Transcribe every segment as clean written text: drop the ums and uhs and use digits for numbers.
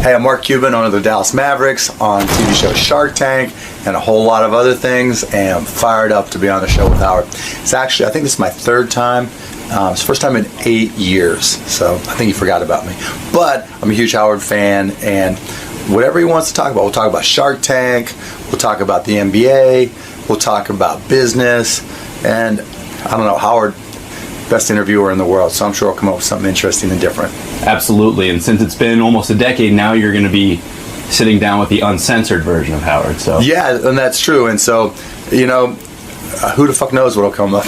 Hey, I'm Mark Cuban, owner of the Dallas Mavericks, on TV show Shark Tank, and a whole lot of other things, and I'm fired up to be on the show with Howard. It's actually, I think this is my third time. It's the first time in 8 years, so I think he forgot about me. But I'm a huge Howard fan, and whatever he wants to talk about, we'll talk about Shark Tank, we'll talk about the NBA, we'll talk about business, and I don't know, Howard, best interviewer in the world, so I'm sure he'll come up with something interesting and different. Absolutely, and since it's been almost a decade now, you're going to be sitting down with the uncensored version of Howard. So yeah, and that's true, and so, you know, who the fuck knows what'll come up?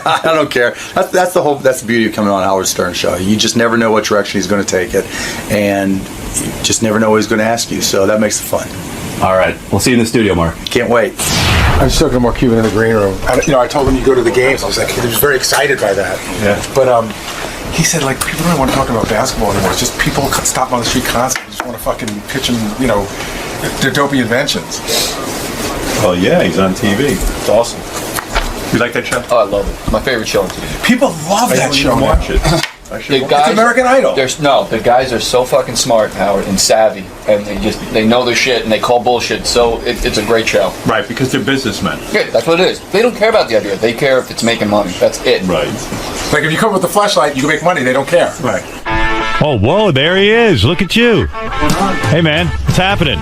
I don't care. That's the beauty of coming on Howard Stern show. You just never know what direction he's going to take it, and you just never know what he's going to ask you, so that makes it fun. All right, we'll see you in the studio, Mark. Can't wait. I was talking to Mark Cuban in the green room. I told him you go to the games. I was like, he was very excited by that. Yeah. But he said, like, people don't want to talk about basketball anymore. It's just people stop on the street constantly. Just want to fucking pitch them, their dopey inventions. Oh yeah, he's on TV. It's awesome. You like that show? Oh, I love it. My favorite show on TV. People love that show. Watch it. It's American Idol. The guys are so fucking smart, Howard, and savvy, and they know their shit, and they call bullshit. So it's a great show. Right, because they're businessmen. Yeah, that's what it is. They don't care about the idea. They care if it's making money. That's it. Right. Like if you come with a flashlight, you can make money. They don't care. Right. Oh, whoa, there he is. Look at you. Hey, man, what's happening?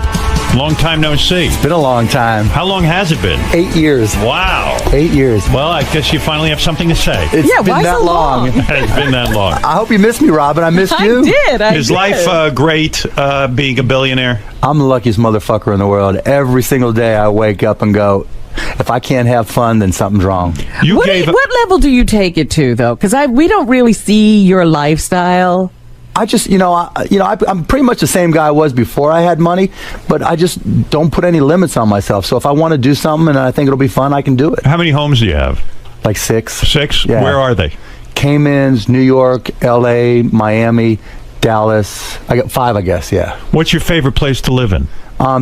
Long time no see. It's been a long time. How long has it been? 8 years. Wow. 8 years. Well, I guess you finally have something to say. It's been that long. It's been that long. I hope you missed me, Robin. I missed you. I did. Is life great being a billionaire? I'm the luckiest motherfucker in the world. Every single day I wake up and go, if I can't have fun, then something's wrong. What level do you take it to, though? Because we don't really see your lifestyle. I just, I'm pretty much the same guy I was before I had money, but I just don't put any limits on myself. So if I want to do something and I think it'll be fun, I can do it. How many homes do you have? Like 6. 6? Yeah. Where are they? Caymans, New York, L.A., Miami, Dallas. I got 5, I guess, yeah. What's your favorite place to live in?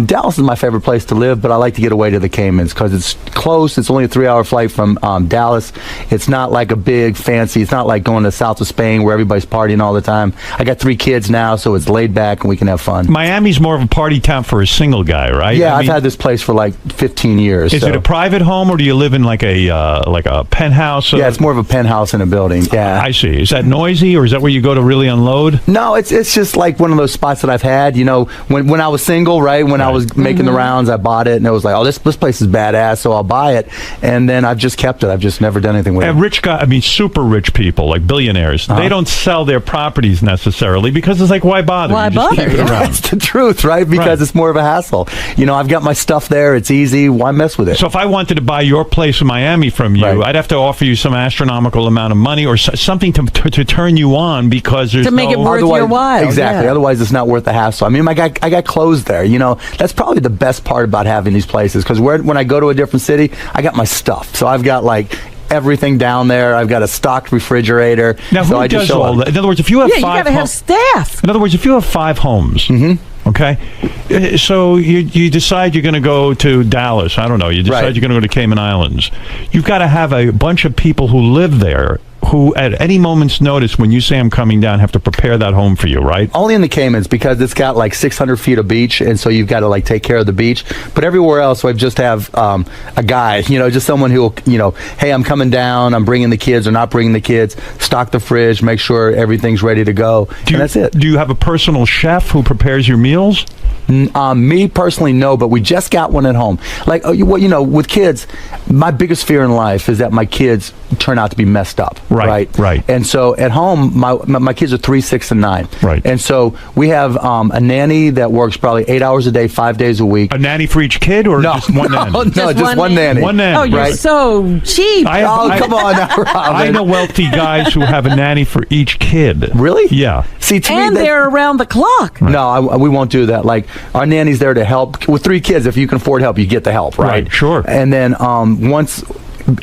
Dallas is my favorite place to live, but I like to get away to the Caymans because it's close. It's only a 3-hour flight from Dallas. It's not like a big fancy. It's not like going to south of Spain where everybody's partying all the time. I got 3 kids now, so it's laid back and we can have fun. Miami's more of a party town for a single guy, right? Yeah, I've had this place for like 15 years. Is it a private home or do you live in like a penthouse? Yeah, it's more of a penthouse in a building. Yeah, I see. Is that noisy or is that where you go to really unload? No, it's just like one of those spots that I've had. When I was single, right? When I was making the rounds, I bought it, and it was like, oh, this place is badass, so I'll buy it. And then I've just kept it. I've just never done anything with it. Rich guys, super rich people, like billionaires, they don't sell their properties necessarily because it's like, why bother? Why just bother? keep it around. That's the truth, right? Because it's more of a hassle. I've got my stuff there. It's easy. Why mess with it? So if I wanted to buy your place in Miami from you, I'd have to offer you some astronomical amount of money or something to turn you on because there's to make it worth your while. Exactly. Yeah. Otherwise, it's not worth the hassle. I mean, I got clothes there. That's probably the best part about having these places because when I go to a different city, I got my stuff. So I've got like everything down there. I've got a stocked refrigerator. Now, who does all that? In other words, if you have 5 you got to have staff. In other words, if you have 5 homes, okay, so you decide you're going to go to Dallas. I don't know. You decide you're going to go to Cayman Islands. You've got to have a bunch of people who live there who at any moment's notice when you say I'm coming down have to prepare that home for you, right? Only in the Caymans because it's got like 600 feet of beach, and so you've got to like take care of the beach. But everywhere else, I just have a guy, just someone who will, hey, I'm coming down, I'm bringing the kids or not bringing the kids, stock the fridge, make sure everything's ready to go, and that's it. Do you have a personal chef who prepares your meals? Me personally, no, but we just got one at home. Like, with kids, my biggest fear in life is that my kids turn out to be messed up. Right. And so at home, my kids are 3, 6, and 9. Right. And so we have a nanny that works probably 8 hours a day, 5 days a week. A nanny for each kid, or just one nanny? No, just one nanny. One nanny. Oh, you're so cheap. Come on now, Robin. I know wealthy guys who have a nanny for each kid. Really? Yeah. See, to and me, they're around the clock. Right. No, we won't do that. Like, our nanny's there to help. With 3 kids, if you can afford help, you get the help, right? Sure. And then once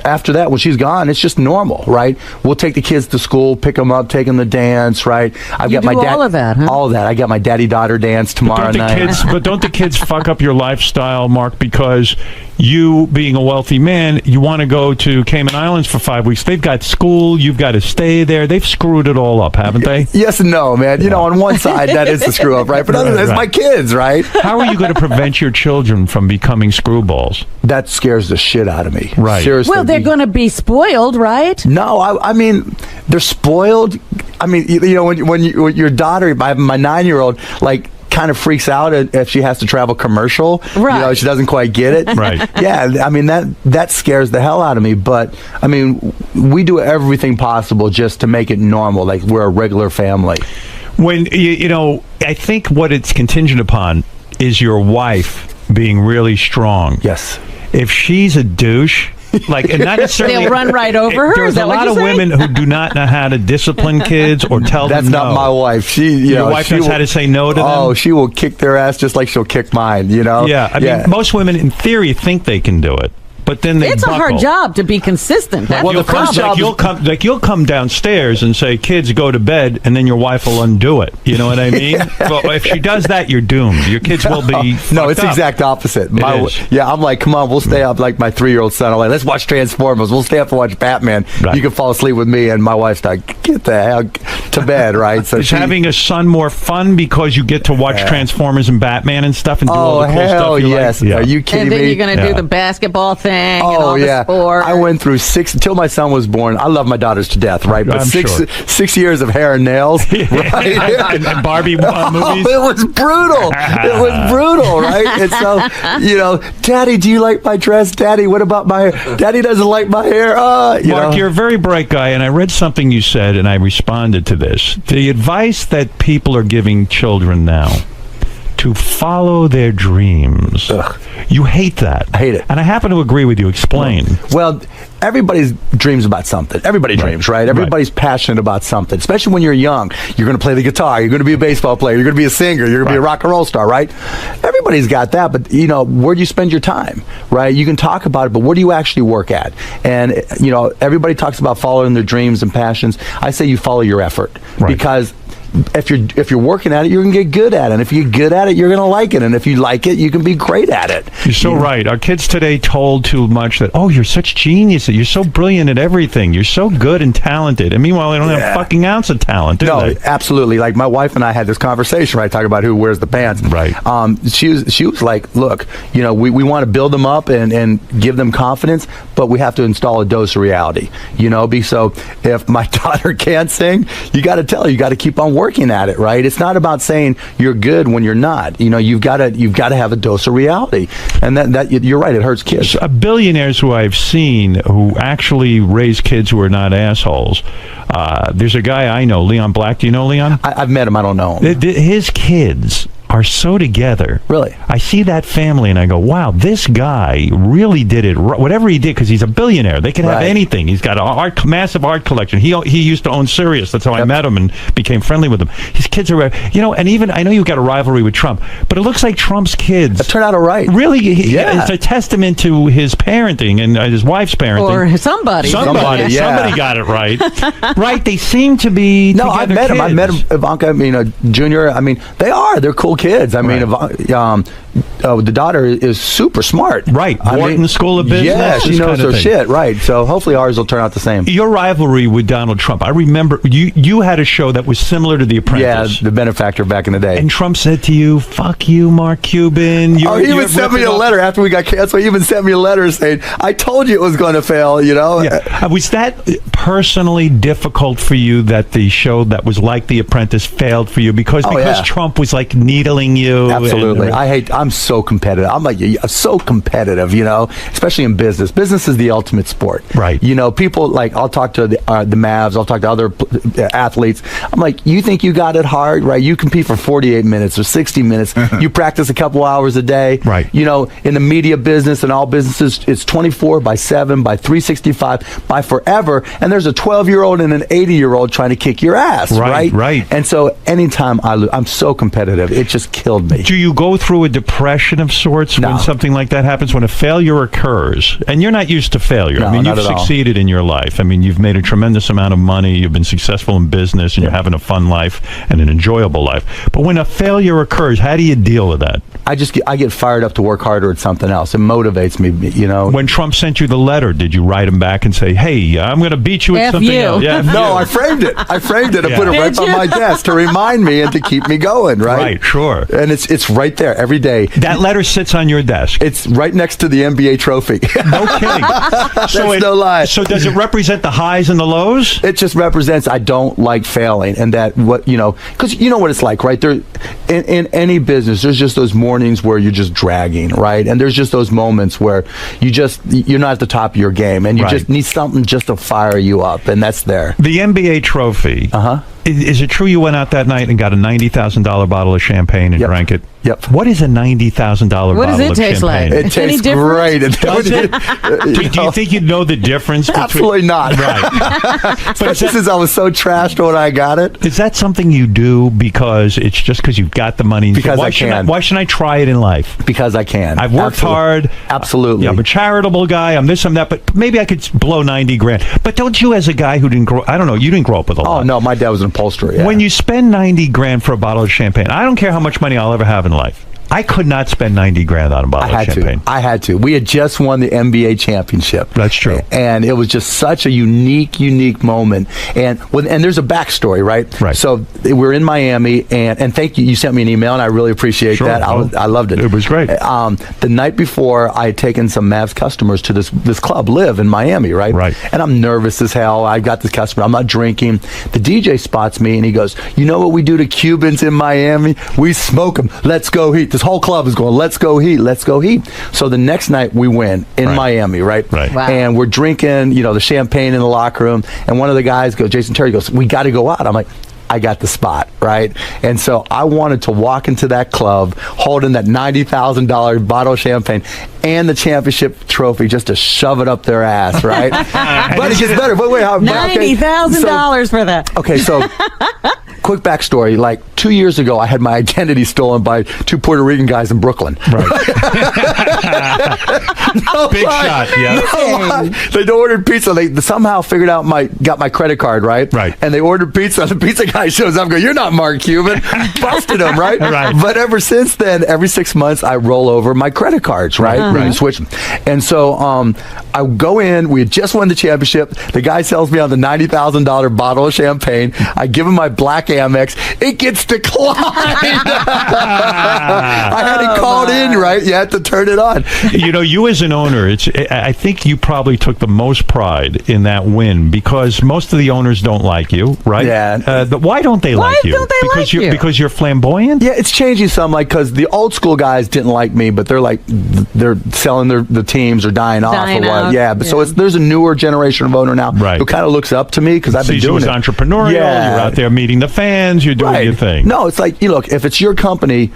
after that, when she's gone, it's just normal, right? We'll take the kids to school, pick them up, take them to dance, right? I've got my all of that, huh? All of that. I got my daddy-daughter dance tomorrow night. But don't the kids fuck up your lifestyle, Mark? Because you being a wealthy man, you want to go to Cayman Islands for 5 weeks. They've got school. You've got to stay there. They've screwed it all up, haven't they? Yes and no, man. You know, on one side, that is the screw up, right? But other than it's my kids, right? How are you going to prevent your children from becoming screwballs? That scares the shit out of me. Right. Seriously. Well, they're going to be spoiled, right? No, I mean, they're spoiled. I mean, you know, when your daughter, my 9-year-old, like, kind of freaks out if she has to travel commercial. Right. You know, she doesn't quite get it. Right. Yeah, I mean, that scares the hell out of me. But, I mean, we do everything possible just to make it normal, like we're a regular family. When, you know, I think what it's contingent upon is your wife being really strong. Yes. If she's a douche, like, and not necessarily, They'll run right over her. There's Is that a what lot you're of saying? women who do not know how to discipline kids or tell That's them no. not my wife. Your wife knows how to say no to them? Oh, she will kick their ass just like she'll kick mine, you know? Yeah, I mean, most women in theory think they can do it, but then they It's a hard buckle. job to be consistent. That's Well, the the first problem. job You'll come downstairs and say, "Kids, go to bed," and then your wife will undo it. You know what I mean? Well, if she does that, you're doomed. Your kids will be No, it's fucked up. exact opposite. is. Yeah, I'm like, come on, we'll stay up. Like my 3-year-old son, I'm like, let's watch Transformers. We'll stay up and watch Batman. Right. You can fall asleep with me, and my wife's like, get the hell to bed, right? So Is having a son more fun because you get to watch Transformers and Batman and stuff and do all the cool hell stuff you yes. like? Yeah. Are you kidding And then me? you're going to Yeah. do the basketball thing and Oh all yeah, the sport. I went through 6 until my son was born. I love my daughters to death, right? But I'm sure. 6 years of hair and nails, right? and Barbie movies. It was brutal. It was brutal, right? And so, you know, Daddy, do you like my dress? Daddy, what about my hair? Daddy doesn't like my hair. Mark, you're a very bright guy, and I read something you said, and I responded to this. The advice that people are giving children now to follow their dreams. Ugh. You hate that. I hate it. And I happen to agree with you. Explain. Well, everybody dreams about something. Everybody dreams, right? Everybody's passionate about something, especially when you're young. You're going to play the guitar. You're going to be a baseball player. You're going to be a singer. You're going to be a rock and roll star, right? Everybody's got that, but, you know, where do you spend your time, right? You can talk about it, but where do you actually work at? And, you know, everybody talks about following their dreams and passions. I say you follow your effort because if you're working at it, you're gonna get good at it. And if you get good at it, you're gonna like it. And if you like it, you can be great at it. You're so right. Our kids today told too much that, oh, you're such geniuses. You're so brilliant at everything. You're so good and talented. And meanwhile, they don't have a fucking ounce of talent, do No, they? absolutely. Like my wife and I had this conversation, right? Talking about who wears the pants. Right. She was like, look, you know, we want to build them up and give them confidence, but we have to install a dose of reality. You know, so if my daughter can't sing, you got to tell her, you got to keep on working at it, right? It's not about saying you're good when you're not. You know, you've got to have a dose of reality, and that you're right. It hurts kids. Billionaires who I've seen who actually raise kids who are not assholes. There's a guy I know, Leon Black. Do you know Leon? I've met him. I don't know him. His kids are so together. Really? I see that family and I go, wow, this guy really did it. Whatever he did, because he's a billionaire. They can have Right. anything. He's got a massive art collection. He used to own Sirius. That's how I met him and became friendly with him. His kids are, you know, and even, I know you've got a rivalry with Trump, but it looks like Trump's kids It turned out all right. really, Yeah. it's a testament to his parenting and his wife's parenting. Or somebody. Somebody, yeah. Somebody got it right. Right, they seem to be No, I met him. I met him, Ivanka, Junior. I mean, they're cool kids. I mean, the daughter is super smart. Right. Wharton School of Business. Yeah, she this knows kind of her thing. shit. Right. So hopefully ours will turn out the same. Your rivalry with Donald Trump, I remember you had a show that was similar to The Yeah, Apprentice. the benefactor back in the day. And Trump said to you, fuck you, Mark Cuban. He even sent me a letter after we got canceled. He even sent me a letter saying, I told you it was going to fail, you know? Yeah. Was that personally difficult for you that the show that was like The Apprentice failed for you? Because yeah. Trump was like needling you. Absolutely. and- I'm so competitive. I'm like, so competitive, you know, especially in business. Business is the ultimate sport. Right. You know, people like, I'll talk to the Mavs, I'll talk to other athletes. I'm like, you think you got it hard, right? You compete for 48 minutes or 60 minutes. You practice a couple hours a day. Right. You know, in the media business and all businesses, it's 24/7, by 365, by forever. And there's a 12-year-old and an 80-year-old trying to kick your ass, Right, right? right. And so anytime I lose, I'm so competitive. It just killed me. Do you go through a depression of sorts No. when something like that happens, when a failure occurs? And you're not used to failure. No, I mean, not you've at all. succeeded in your life. I mean, you've made a tremendous amount of money. You've been successful in business, and you're having a fun life and an enjoyable life. But when a failure occurs, how do you deal with that? I get fired up to work harder at something else. It motivates me, you know. When Trump sent you the letter, did you write him back and say, "Hey, I'm going to beat you at F something you. else"? Yeah, F No, you. I framed it. I Yeah. put it right Did on you? my desk to remind me and to keep me going, right? Right, sure. And it's right there every day. That letter sits on your desk. It's right next to the NBA trophy. No kidding. That's no lie. So does it represent the highs and the lows? It just represents I don't like failing, and that because you know what it's like, right? There, in any business, there's just those mornings where you're just dragging, right? And there's just those moments where you're not at the top of your game, and you Right. just need something just to fire you up, and that's there. The NBA trophy. Uh-huh. Is it true you went out that night and got a $90,000 bottle of champagne and Yep. drank it? Yep. What is a $90,000 What does bottle it of taste champagne? like? It Any tastes different? great. Does it? Do you think you'd know the difference between... Absolutely not. Right. Especially since I was so trashed when I got it. Is that something you do because it's just because you've got the money? And you say, Because why I shouldn't can. Why shouldn't I try it in life? Because I can. I've worked hard. Absolutely. Yeah, I'm a charitable guy. I'm this, I'm that. But maybe I could blow 90 grand. But don't you, as a guy who didn't grow... I don't know. You didn't grow up with a lot. Oh, no. My dad was an upholsterer. Yeah. When you spend 90 grand for a bottle of champagne, I don't care how much money I'll ever have in life. I could not spend 90 grand on a bottle of champagne. I had to. We had just won the NBA championship. That's true. And it was just such a unique moment. And there's a backstory, right? Right. So we're in Miami, and thank you. You sent me an email, and I really appreciate Sure. that. I loved it. It was great. The night before, I had taken some Mavs customers to this club, Live, in Miami, right? Right. And I'm nervous as hell. I got this customer. I'm not drinking. The DJ spots me, and he goes, "You know what we do to Cubans in Miami? We smoke them. Let's go heat." This whole club is going, "Let's go heat, let's go heat." So the next night we win in Right. Miami, right? Right. Wow. And we're drinking, the champagne in the locker room. And one of the guys goes, Jason Terry goes, "We got to go out." I'm like, I got the spot, right? And so I wanted to walk into that club holding that $90,000 bottle of champagne and the championship trophy just to shove it up their ass, right? But it gets better. But wait, $90,000 for that. Okay, so quick backstory. Like 2 years ago, I had my identity stolen by two Puerto Rican guys in Brooklyn. Right. No Big lie. shot, yeah. No lie. They ordered pizza. They somehow figured out got my credit card, right? Right. And they ordered pizza. The pizza guy shows up. Go, "You're not Mark Cuban." Busted him, right? Right. But ever since then, every 6 months, I roll over my credit cards, right? Right. And switch them. And so I go in. We had just won the championship. The guy sells me on the $90,000 bottle of champagne. I give him my black Amex. It gets declined. I had it called in, right? You had to turn it on. You as an owner, I think you probably took the most pride in that win because most of the owners don't like you, right? Yeah. But why don't they like you? don't they because like you? Because you're flamboyant? Yeah, it's changing some, because the old school guys didn't like me, but they're selling the teams or dying off Dying or what. out, Yeah, but so yeah. there's a newer generation of owner now Right. who kind of looks up to me because I've been Sees you doing as it. entrepreneurial. Yeah. You're out there meeting the fans. You're doing your thing. No, it's like, look, if it's your company,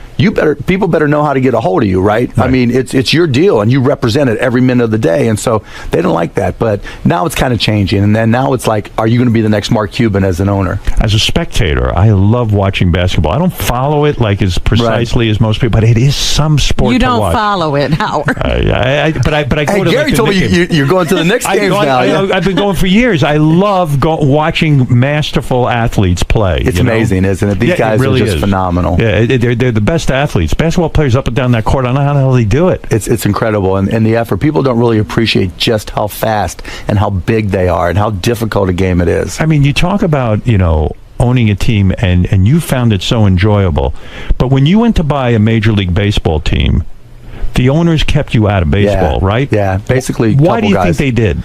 people better know how to get a hold of you, right? I Right. mean, it's your deal, and you represent it every minute of the day, and so they didn't like that. But now it's kind of changing, and then now it's like, are you going to be the next Mark Cuban as an owner? As a spectator, I love watching basketball. I don't follow it like as precisely as most people, but it is some sport You to don't watch. follow it, Howard. But I go Hey, to Gary like the told me Knicks. you're going to the Knicks games now. Yeah. I've been going for years. I love watching masterful athletes play. It's amazing, isn't it? These guys it really are just is. phenomenal. Yeah, they're the best athletes. Basketball players up and down that court. I don't know how the hell they do it. It's incredible, and the effort. People don't really appreciate just how fast and how big they are and how difficult a game it is. I mean, you talk about, owning a team and you found it so enjoyable. But when you went to buy a Major League Baseball team, the owners kept you out of baseball, right? Yeah, basically. Why do you guys. think they did?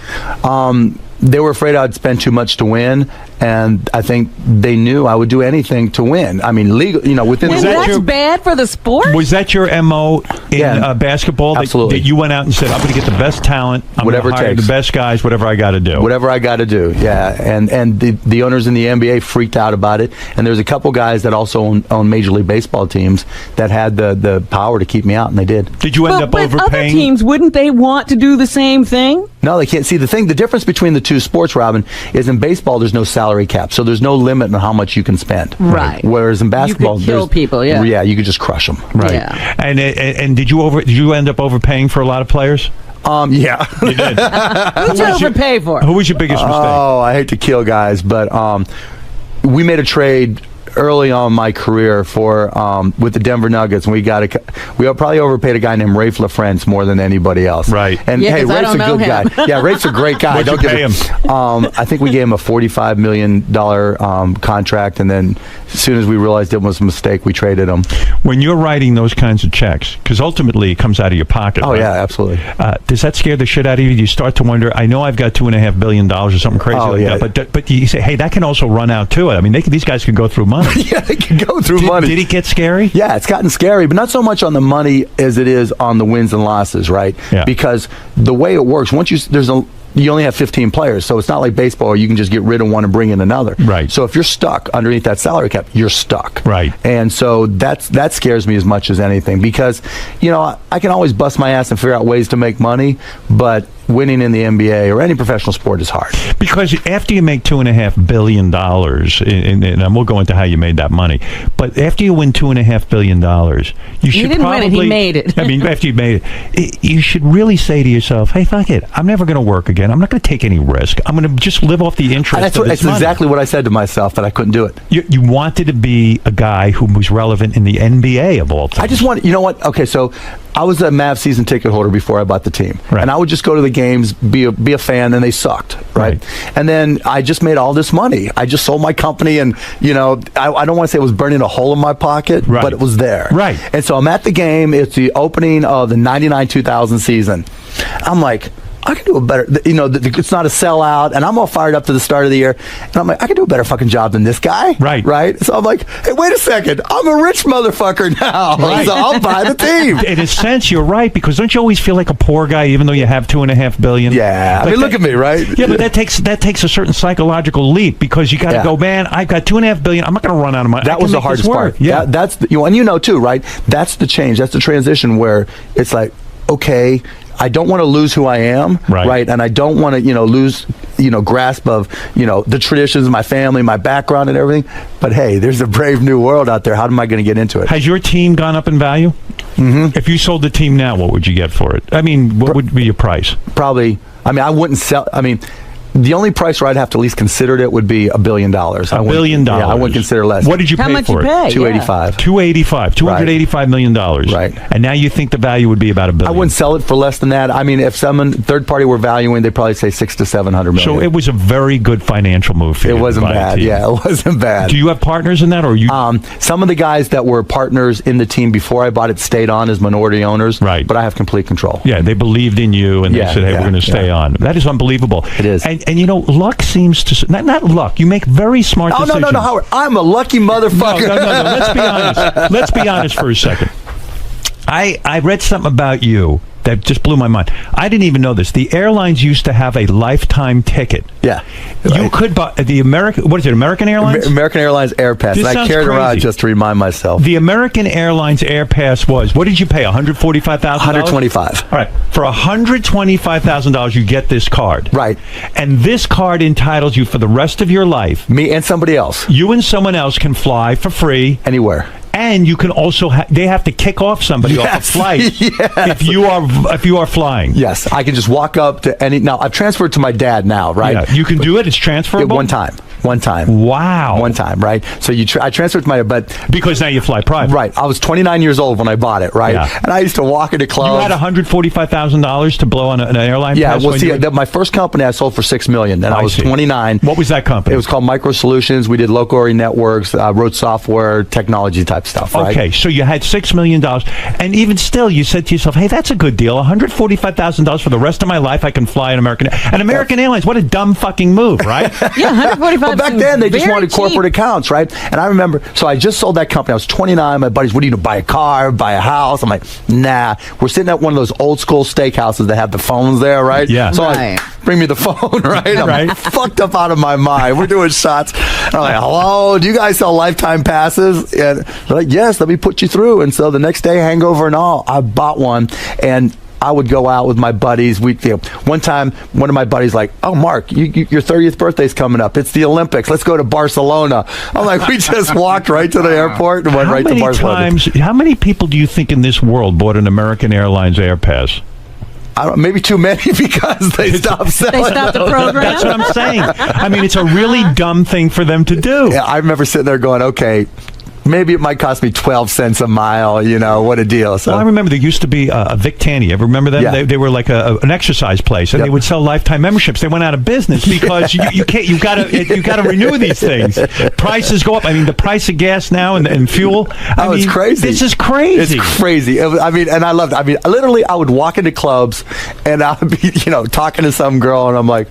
They were afraid I'd spend too much to win, and I think they knew I would do anything to win. I mean, legal, within And the that rules. that's your- bad for the sport? Was that your MO in Yeah, basketball? absolutely. That you went out and said, I'm going to get the best talent. I'm Whatever going to it hire takes. the best guys, whatever I got to do. Whatever I got to do, yeah. And the owners in the NBA freaked out about it. And there's a couple guys that also own Major League Baseball teams that had the power to keep me out, and they did. Did you end But up with other overpaying? teams, wouldn't they want to do the same thing? No, they can't. See, the difference between the two sports, Robin, is in baseball there's no salary cap, so there's no limit on how much you can spend. Right. Whereas in basketball, You could kill there's- people, yeah. Yeah, you could just crush them. Right. Yeah. And did you end up overpaying for a lot of players? Yeah. You did. Who'd you overpay for? Who was your biggest mistake? Oh, I hate to kill guys, but we made a trade early on in my career for with the Denver Nuggets, and we probably overpaid a guy named Rafe LaFrance more than anybody else. Right. And Yeah, hey, 'cause I Rafe's a don't good know him. guy. Yeah, Rafe's a great guy. What'd you pay him? I think we gave him a $45 million contract, and then as soon as we realized it was a mistake, we traded him. When you're writing those kinds of checks, because ultimately it comes out of your pocket. Oh right? yeah, absolutely. Does that scare the shit out of you? You start to wonder. I know I've got $2.5 billion or something crazy Oh, like yeah. that, but you say, hey, that can also run out too. I mean, these guys can go through money. Yeah, they can go through money. Did it get scary? Yeah, it's gotten scary, but not so much on the money as it is on the wins and losses, right? Yeah. Because the way it works, you only have 15 players, so it's not like baseball where you can just get rid of one and bring in another. Right. So if you're stuck underneath that salary cap, you're stuck. Right. And so that scares me as much as anything, because I can always bust my ass and figure out ways to make money, but winning in the NBA or any professional sport is hard. Because after you make $2.5 billion, and we'll go into how you made that money, but after you win $2.5 billion, you should didn't probably... win it, he made it. I mean, after you made it, you should really say to yourself, hey, fuck it, I'm never going to work again. I'm not going to take any risk. I'm going to just live off the interest of this That's money. exactly what I said to myself, but I couldn't do it. You wanted to be a guy who was relevant in the NBA of all things. I just want, you know what? Okay, so I was a Mavs season ticket holder before I bought the team, Right. and I would just go to the games, be a fan, and they sucked, right? And then I just made all this money. I just sold my company, and I don't want to say it was burning a hole in my pocket, Right. but it was there, Right. And so I'm at the game. It's the opening of the '99-2000 season. I'm like, I can do a better, it's not a sellout, and I'm all fired up to the start of the year, and I'm like, I can do a better fucking job than this guy. Right? So I'm like, hey, wait a second, I'm a rich motherfucker now, Right. so I'll buy the team. In a sense, you're right, because don't you always feel like a poor guy, even though you have $2.5 billion? Yeah, I mean, look at me, right? Yeah, but that takes a certain psychological leap, because you got to go, man, I've got $2.5 billion. I'm not going to run out of money. That was the hardest part. Yeah, that's and too, right? That's the change. That's the transition where it's like, okay, I don't want to lose who I am, right? And I don't want to, lose, grasp of, the traditions of my family, my background, and everything. But hey, there's a brave new world out there. How am I going to get into it? Has your team gone up in value? Mm-hmm. If you sold the team now, what would you get for it? I mean, what would be your price? Probably. I mean, I wouldn't sell. I mean, the only price where I'd have to at least consider it would be $1 billion. $1 billion. Yeah, I wouldn't consider less. What did you How pay much for you it? pay? $285. $285 million. Right. And now you think the value would be about $1 billion. I wouldn't sell it for less than that. I mean, if someone third party were valuing, they'd probably say $600 to $700 million. So it was a very good financial move for you. It wasn't to buy a bad. team. Yeah, it wasn't bad. Do you have partners in that, or you? Some of the guys that were partners in the team before I bought it stayed on as minority owners. Right. But I have complete control. Yeah, they believed in you, and they said, "Hey, we're going to stay on." That is unbelievable. It is. And luck seems to not luck. You make very smart decisions. No, Howard. I'm a lucky motherfucker. No. Let's be honest. Let's be honest for a second. I read something about you that just blew my mind. I didn't even know this. The airlines used to have a lifetime ticket. Yeah. You could buy the American. What is it? American Airlines. American Airlines Air Pass. This And I sounds carried around crazy. just to remind myself. The American Airlines Air Pass was. What did you pay? $145,000. $125. All right. For $125,000, you get this card. Right. And this card entitles you for the rest of your life. Me and somebody else. You and someone else can fly for free. Anywhere. And you can also they have to kick off somebody off a flight if you are flying. Yes, I can just walk up to any. Now I've transferred to my dad now, right? Yeah, you can do it. It's transferable. One time. Wow. One time, right? So I transferred to my, but because now you fly private. Right. I was 29 years old when I bought it, right? Yeah. And I used to walk into clubs. You had $145,000 to blow on an airline. Yeah. pass Well, when see, you were- my first company I sold for $6 million, and I was 29. What was that company? It was called Micro Solutions. We did local area networks, wrote software, technology type stuff. Right? Okay, so you had $6 million, and even still, you said to yourself, "Hey, that's a good deal. $145,000 for the rest of my life. I can fly an American Airlines. What a dumb fucking move, right?" Yeah, $145. Well, back then they just very wanted corporate cheap. accounts, right? And I remember, so I just sold that company. I was 29. My buddies, what do you do? Buy a car, buy a house? I'm like, nah. We're sitting at one of those old school steakhouses that have the phones there, right? Yeah. So Right. bring me the phone, right? I'm Right. fucked up out of my mind. We're doing shots. And I'm like, hello, do you guys sell lifetime passes? And they're like, yes, let me put you through. And so the next day, hangover and all, I bought one, and I would go out with my buddies. One time, one of my buddies like, "Oh, Mark, your 30th birthday's coming up. It's the Olympics. Let's go to Barcelona." I'm like, we just walked right to the airport and went right to Barcelona. How many people do you think in this world bought an American Airlines Air Pass? maybe too many because they stopped selling. They stopped the program. That's what I'm saying. I mean, it's a really dumb thing for them to do. Yeah, I remember sitting there going, okay, maybe it might cost me 12 cents a mile. What a deal. So Well, I remember there used to be a Vic Tanny. Ever remember them? Yeah. They were like an exercise place, and Yep. they would sell lifetime memberships. They went out of business because you can't. You got to renew these things. Prices go up. I mean, the price of gas now and fuel. I mean, it's crazy. This is crazy. It's crazy. And I loved it. I mean, literally, I would walk into clubs and I would be, talking to some girl, and I'm like,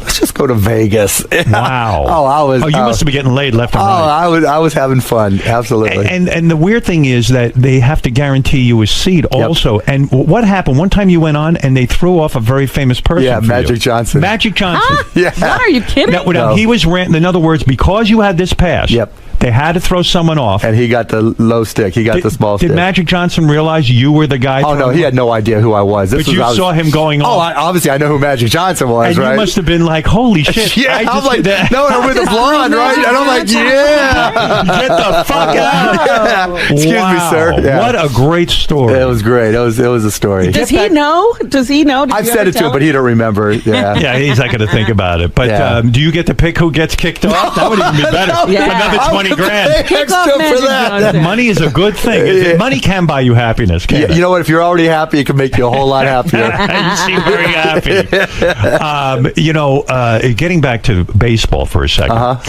let's just go to Vegas. Wow. You must have been getting laid left and right. I was having fun. Absolutely. And the weird thing is that they have to guarantee you a seat also. And what happened? One time you went on and they threw off a very famous person. Yeah, for Magic you. Johnson. Magic Johnson. Yeah. What, are you kidding? Now, No. he was in other words, because you had this pass. Yep. They had to throw someone off. And he got the low stick. He got the small stick. Did Magic Johnson realize you were the guy? Oh, no, he had no idea who I was. But you saw him going Oh, off. obviously, I know who Magic Johnson was, And right? you must have been like, holy shit. Yeah, I was like, did that. no, I'm with the blonde, right? And I'm like, yeah. Get the fuck out. Yeah. Excuse me, Wow. sir. Yeah. What a great story. It was great. It was a story. Does he know? Does he know? Did I've you said ever it to tell him, but he don't remember. Yeah. Yeah, he's not going to think about it. But Yeah. do you get to pick who gets kicked off? That would even be better. Yeah. Another 20 grand. Kick off Extra Magic for that. Johnson. Money is a good thing. Yeah. Money can buy you happiness, can't You know what? If you're already happy, it can make you a whole lot happier. You seem very happy. Getting back to baseball for a second.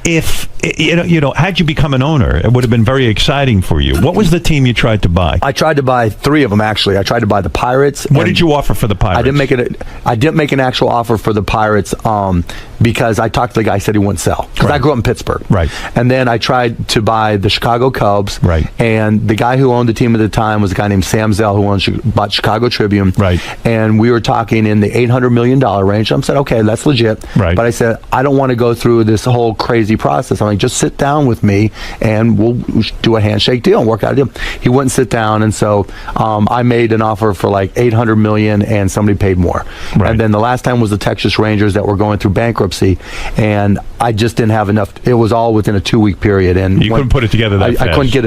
If had you become an owner, it would have been very exciting for you. What was the team you tried to buy? I tried to buy 3 of them, actually. I tried to buy the Pirates. What did you offer for the Pirates? I didn't make an actual offer for the Pirates because I talked to the guy, said he wouldn't sell. Because I grew up in Pittsburgh. Right. And then I tried to buy the Chicago Cubs. Right. And the guy who owned the team at the time was a guy named Sam Zell, who bought Chicago Tribune. Right. And we were talking in the $800 million range. I said, okay, that's legit. Right. But I said, I don't want to go through this whole crazy process. I'm like, just sit down with me and we'll do a handshake deal and work out a deal. He wouldn't sit down, and so I made an offer for like $800 million, and somebody paid more. Right. And then the last time was the Texas Rangers that were going through bankruptcy, and I just didn't have enough. It was all within a 2-week period, and You couldn't put it together that I couldn't fast. get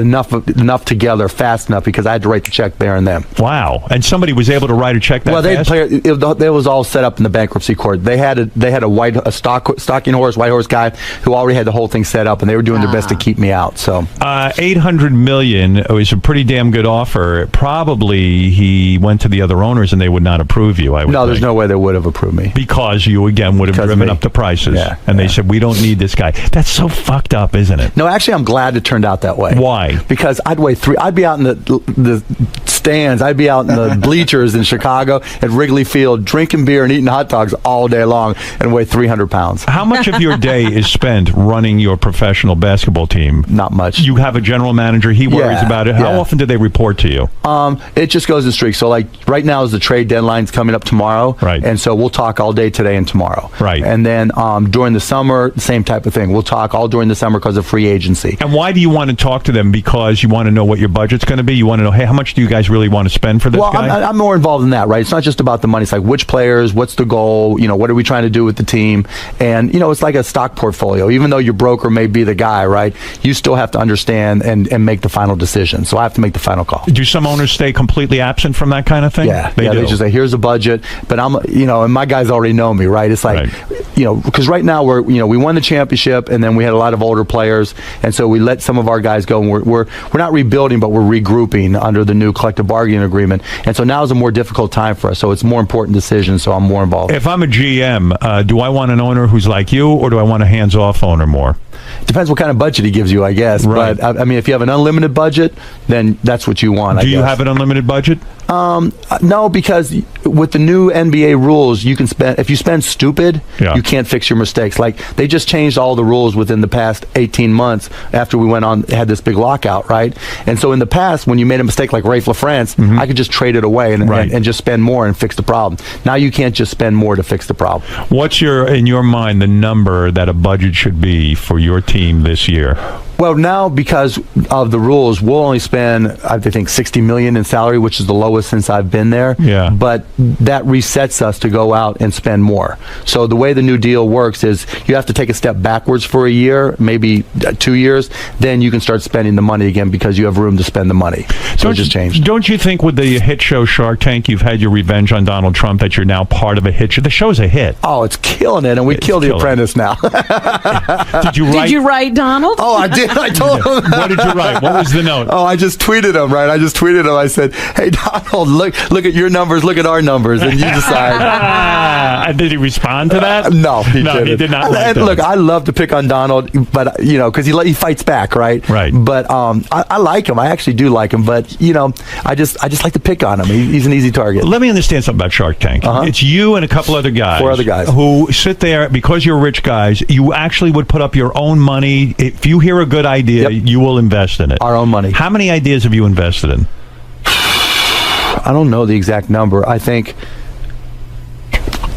enough together fast enough because I had to write the check there and then. Wow. And somebody was able to write a check that Well, fast? it was all set up in the bankruptcy court. They had a stalking horse, white horse guy who already had the whole thing set up, and they were doing their best to keep me out. So $800 million was a pretty damn good offer. Probably he went to the other owners and they would not approve you. I would no, there's think. no way they would have approved me. Because you again would have Because of driven me. up the prices, Yeah, and they said we don't need this guy. That's so fucked up, isn't it? No, actually, I'm glad it turned out that way. Why? Because I'd be out in the stands, I'd be out in the bleachers in Chicago at Wrigley Field drinking beer and eating hot dogs all day long and weigh 300 pounds. How much of your day is spent running your professional basketball team? Not much. You have a general manager. He worries Yeah, about it. How yeah. often do they report to you? It just goes in streaks. So like right now is the trade deadline's coming up tomorrow. Right. And so we'll talk all day today and tomorrow. Right. And then during the summer, same type of thing. We'll talk all during the summer because of free agency. And why do you want to talk to them? Because you want to know what your budget's going to be? You want to know, hey, how much do you guys really want to spend for this Well, guy? I'm more involved in that, right? It's not just about the money. It's like which players, what's the goal, what are we trying to do with the team? And, it's like a stock portfolio. Even though your broker may be the guy, right? You still have to understand and make the final decision. So I have to make the final call. Do some owners stay completely absent from that kind of thing? Yeah, They do. They just say, here's a budget, but I'm, and my guys already know me, right? It's like, because right now we won the championship, and then we had a lot of older players, and so we let some of our guys go, and we're not rebuilding, but we're regrouping under the new collective bargaining agreement, and so now is a more difficult time for us. So it's more important decision. So I'm more involved. If I'm a GM, do I want an owner who's like you, or do I want a hands-off owner more? Depends what kind of budget he gives you, I guess. Right. But I mean, if you have an unlimited budget, then that's what you want. Do you have an unlimited budget? No, because with the new NBA rules, you can spend, if you spend stupid, you can't fix your mistakes. Like they just changed all the rules within the past 18 months after we had this big lockout, right? And so in the past, when you made a mistake like Rafe LaFrance, I could just trade it away and just spend more and fix the problem. Now you can't just spend more to fix the problem. What's in your mind, the number that a budget should be for your team this year? Well, now because of the rules, we'll only spend, I think, $60 million in salary, which is the lowest since I've been there. Yeah. But that resets us to go out and spend more. So the way the new deal works is you have to take a step backwards for a year, maybe 2 years. Then you can start spending the money again because you have room to spend the money. So it just changed. Don't you think with the hit show Shark Tank, you've had your revenge on Donald Trump, that you're now part of a hit show? The show's a hit. Oh, it's killing it, and we killed The Apprentice now. Did you write Donald? Oh, I did. I told him. What did you write? What was the note? Oh, I just tweeted him, right? I just tweeted him. I said, "Hey, Donald, look at your numbers, look at our numbers, and you decide." Did he respond to that? No, he didn't. He did not. And look, I love to pick on Donald, but because he fights back, right? Right. But I like him. I actually do like him, but I just like to pick on him. He's an easy target. Let me understand something about Shark Tank. It's you and a couple other guys. 4 other guys. Who sit there, because you're rich guys, you actually would put up your own money. If you hear a good idea, you will invest in it. Our own money. How many ideas have you invested in? I don't know the exact number. I think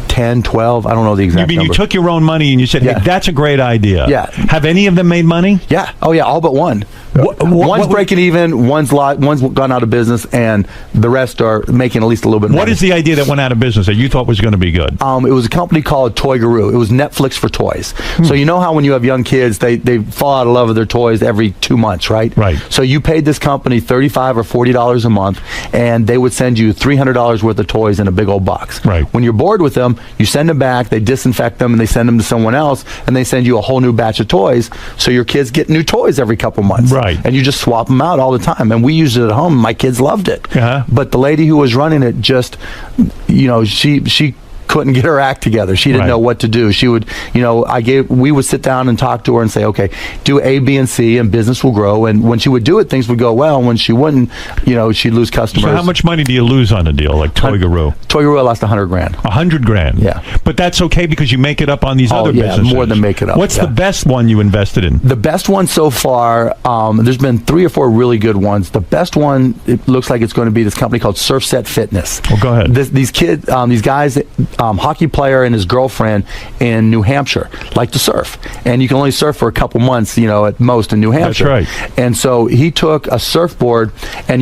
10, 12. I don't know the exact number. You took your own money and you said, hey, that's a great idea. Yeah. Have any of them made money? Yeah. Oh, yeah. All but one. One's breaking even, one's gone out of business, and the rest are making at least a little bit more. What is the idea that went out of business that you thought was going to be good? It was a company called Toy Guru. It was Netflix for toys. So you know how when you have young kids, they fall out of love with their toys every 2 months, right? Right. So you paid this company $35 or $40 a month, and they would send you $300 worth of toys in a big old box. Right. When you're bored with them, you send them back, they disinfect them, and they send them to someone else, and they send you a whole new batch of toys, so your kids get new toys every couple months. Right. And you just swap them out all the time. And we used it at home. My kids loved it. Uh-huh. But the lady who was running it just, she couldn't get her act together. She didn't know what to do. She would, we would sit down and talk to her and say, okay, do A, B, and C, and business will grow. And when she would do it, things would go well. And when she wouldn't, she'd lose customers. So how much money do you lose on a deal like Toy Guru? Toy Guru lost $100,000. $100,000. Yeah. But that's okay because you make it up on these other businesses. More than make it up. What's the best one you invested in? The best one so far, there's been 3 or 4 really good ones. The best one, it looks like it's going to be this company called Surf Set Fitness. Well, go ahead. These kids, these guys, hockey player and his girlfriend in New Hampshire like to surf, and you can only surf for a couple months, at most in New Hampshire. That's right. And so he took a surfboard, and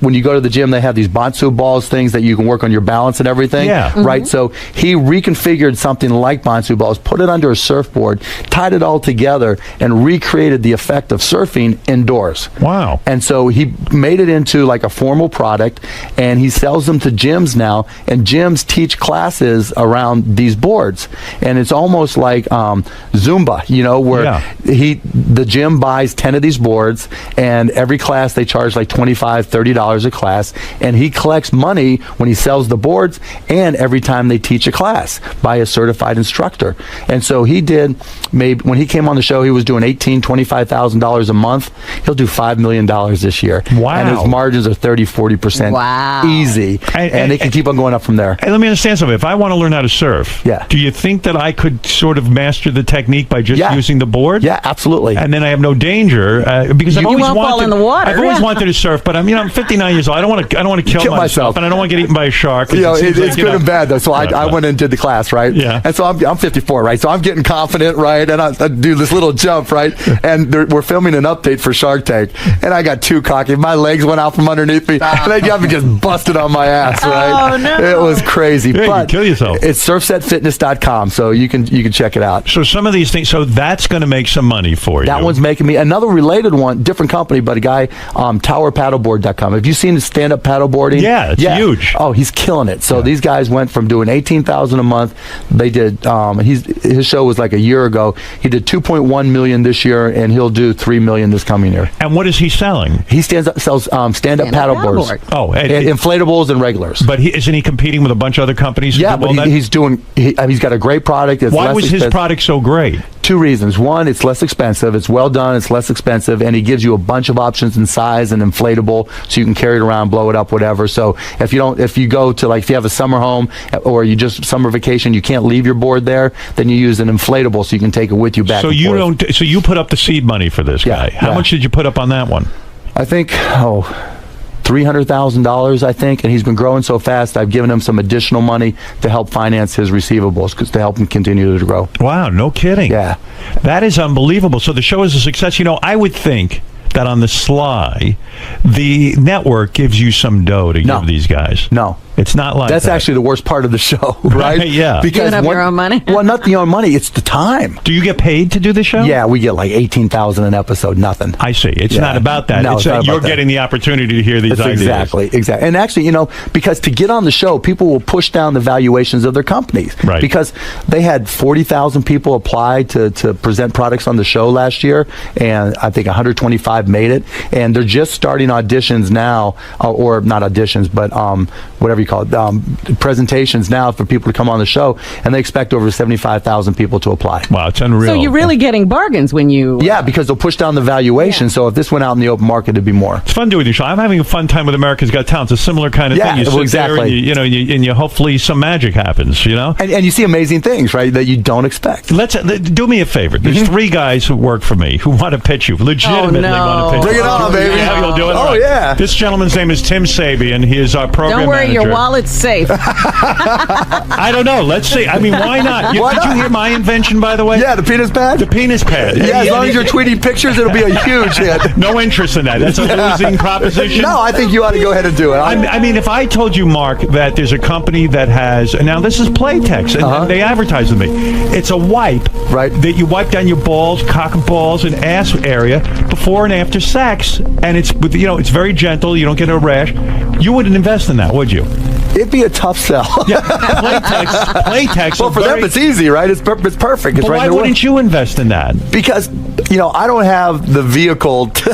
when you go to the gym, they have these Bonsu balls, things that you can work on your balance and everything. Yeah. Right. So he reconfigured something like Bonsu balls, put it under a surfboard, tied it all together, and recreated the effect of surfing indoors. Wow. And so he made it into like a formal product, and he sells them to gyms now, and gyms teach classes around these boards, and it's almost like Zumba, where the gym buys 10 of these boards, and every class they charge like $25, $30 a class, and he collects money when he sells the boards and every time they teach a class by a certified instructor. And so he did, maybe when he came on the show, he was doing $18,000, $25,000 a month. He'll do $5 million this year. Wow. And his margins are 30-40%. Wow. Easy. And they can keep on going up from there. Hey, let me understand something. If I want to learn how to surf, do you think that I could sort of master the technique by just using the board? Yeah, absolutely. And then I have no danger because I've always won't wanted. fall in the water. I've always wanted to surf, but I'm 59 years old. I don't want to kill myself, and I don't want to get eaten by a shark. It's good and bad though. So I went and did the class, right? Yeah. And so I'm 54, right? So I'm getting confident, right? And I do this little jump, right? And we're filming an update for Shark Tank, and I got too cocky. My legs went out from underneath me, and they got me just busted on my ass, right? Oh no! It was crazy. Yeah, but you kill yourself. It's surfsetfitness.com, so you can check it out. So some of these things, so that's going to make some money for you. That one's making me another related one, different company, but a guy, towerpaddleboard.com. Have you seen the stand-up paddleboarding? Yeah, it's huge. Oh, he's killing it. So these guys went from doing $18,000 a month. They did. His show was like a year ago. He did $2.1 million this year, and he'll do $3 million this coming year. And what is he selling? He sells stand-up paddleboards. paddleboard. Oh, inflatables and regulars. But isn't he competing with a bunch of other companies? Yeah, but he's got a great product. It's Why was his product so great? 2 reasons. One, it's less expensive. It's well done. It's less expensive, and he gives you a bunch of options in size and inflatable, so you can carry it around, blow it up, whatever. So if you go to if you have a summer home or you just summer vacation, you can't leave your board there, then you use an inflatable so you can take it with you back. So So you put up the seed money for this guy. How much did you put up on that one? I think $300,000, I think, and he's been growing so fast. I've given him some additional money to help finance his receivables, to help him continue to grow. Wow, no kidding. Yeah. That is unbelievable. So the show is a success. You know, I would think that on the sly, the network gives you some dough to give these guys. No. It's not like That's that. actually the worst part of the show, right? Yeah. Because Giving up your own money? Well, not the own money. It's the time. Do you get paid to do the show? Yeah, we get like $18,000 an episode. Nothing. I see. It's Yeah. not about that. No, it's it's not that about you're that. getting the opportunity to hear these That's ideas. Exactly. And actually, you know, because to get on the show, people will push down the valuations of their companies. Right. Because they had 40,000 people apply to present products on the show last year, and I think 125 made it. And they're just starting auditions now, or not auditions, but whatever you call it, presentations now for people to come on the show, and they expect over 75,000 people to apply. Wow, it's unreal. So you're really getting bargains when you... Yeah, because they'll push down the valuation. Yeah. So if this went out in the open market, it'd be more. It's fun doing the show. I'm having a fun time with America's Got Talent. It's a similar kind of Yeah, thing. You sit well, exactly. there and you hopefully some magic happens, you know? And you see amazing things, right, that you don't expect. Let's do me a favor. There's three guys who work for me who want to pitch you. Legitimately no. want to pitch Bring you. it on, baby. Yeah, you'll do it. Oh, All right. yeah. This gentleman's name is Tim Sabian. He is our program Don't worry, manager. your wallet's safe. I don't know. Let's see. I mean, why not? Why Did you not? hear my invention, by the way? Yeah, the penis pad? The penis pad. Yeah, as long as you're tweeting pictures, it'll be a huge hit. No interest in that. That's a losing proposition. No, I think you ought to go ahead and do it. I mean, if I told you, Mark, that there's a company that has, and now this is Playtex, and they advertise with me. It's a wipe Right. that you wipe down your balls, cock and balls, and ass area before and after sex, and it's with it's very gentle. You don't get a rash. You wouldn't invest in that, would you? It'd be a tough sell. Yeah, Playtex. Well, for them, it's easy, right? It's perfect. It's But right why in their way. wouldn't you invest in that? Because, I don't have the vehicle to...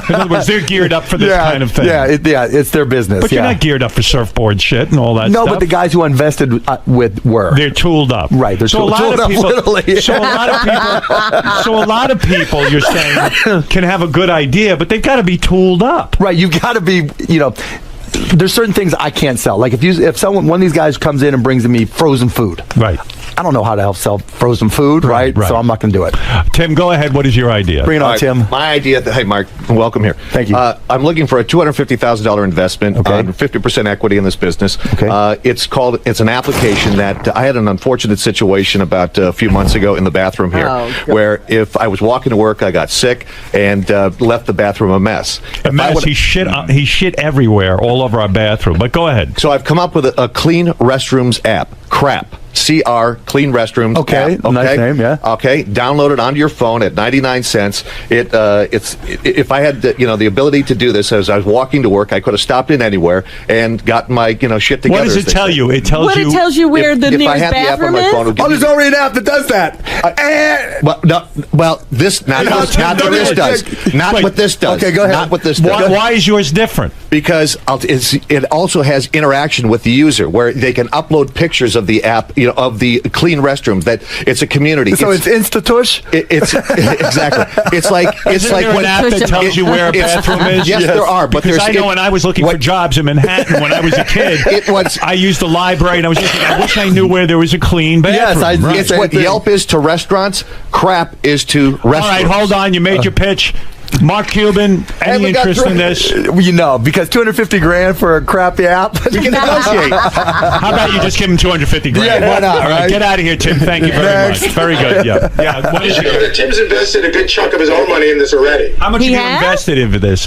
In other words, they're geared up for this kind of thing. Yeah, it's their business. But you're not geared up for surfboard shit and all that No, stuff. but the guys who invested with were. They're tooled up. Right, they're tooled up, literally. So a lot of people, you're saying, can have a good idea, but they've got to be tooled up. Right, you've got to be, there's certain things I can't sell. Like if one of these guys comes in and brings me frozen food. Right. I don't know how to help sell frozen food, right? So I'm not going to do it. Tim, go ahead. What is your idea? Bring it on, All right, Tim. My idea, hey, Mark, welcome here. Thank you. I'm looking for a $250,000 investment on 50% equity in this business. Okay. It's an application that I had an unfortunate situation about a few months ago in the bathroom here, where if I was walking to work, I got sick and left the bathroom a mess. A mess. He shit everywhere, all over our bathroom. But go ahead. So I've come up with a clean restrooms app. CRAP. CR, Clean Restrooms. Okay, app, nice name, yeah. Okay, download it onto your phone at 99 cents. If I had the ability to do this as I was walking to work, I could have stopped in anywhere and gotten my shit together. What does it tell you? It tells you. It tells you where the if I nearest had the app bathroom on my is? phone, it would give There's me- already an app that does that. this not what this does. Not what this does. Okay, go ahead. Not what this does. Why is yours different? Because it also has interaction with the user, where they can upload pictures of the app, of the clean restrooms. That it's a community. So it's Instatush? It's exactly. It's like Isn't there an app that tells you where a bathroom is? Yes, there are. But Because I know when I was looking for jobs in Manhattan when I was a kid, I used the library and I was thinking, I wish I knew where there was a clean bathroom. Yes, Right. It's what Yelp is to restaurants. Crap is to restaurants. All right, hold on. You made your pitch. Mark Cuban, any we got interest in through- this? Because $250,000 for a crappy app. We can negotiate. How about you just give him $250,000? Yeah, why not, All right? Get out of here, Tim. Thank you very Next. much. Very good. Yeah. What is You know it? that Tim's invested a good chunk of his own money in this already. How much He have you has? invested into this?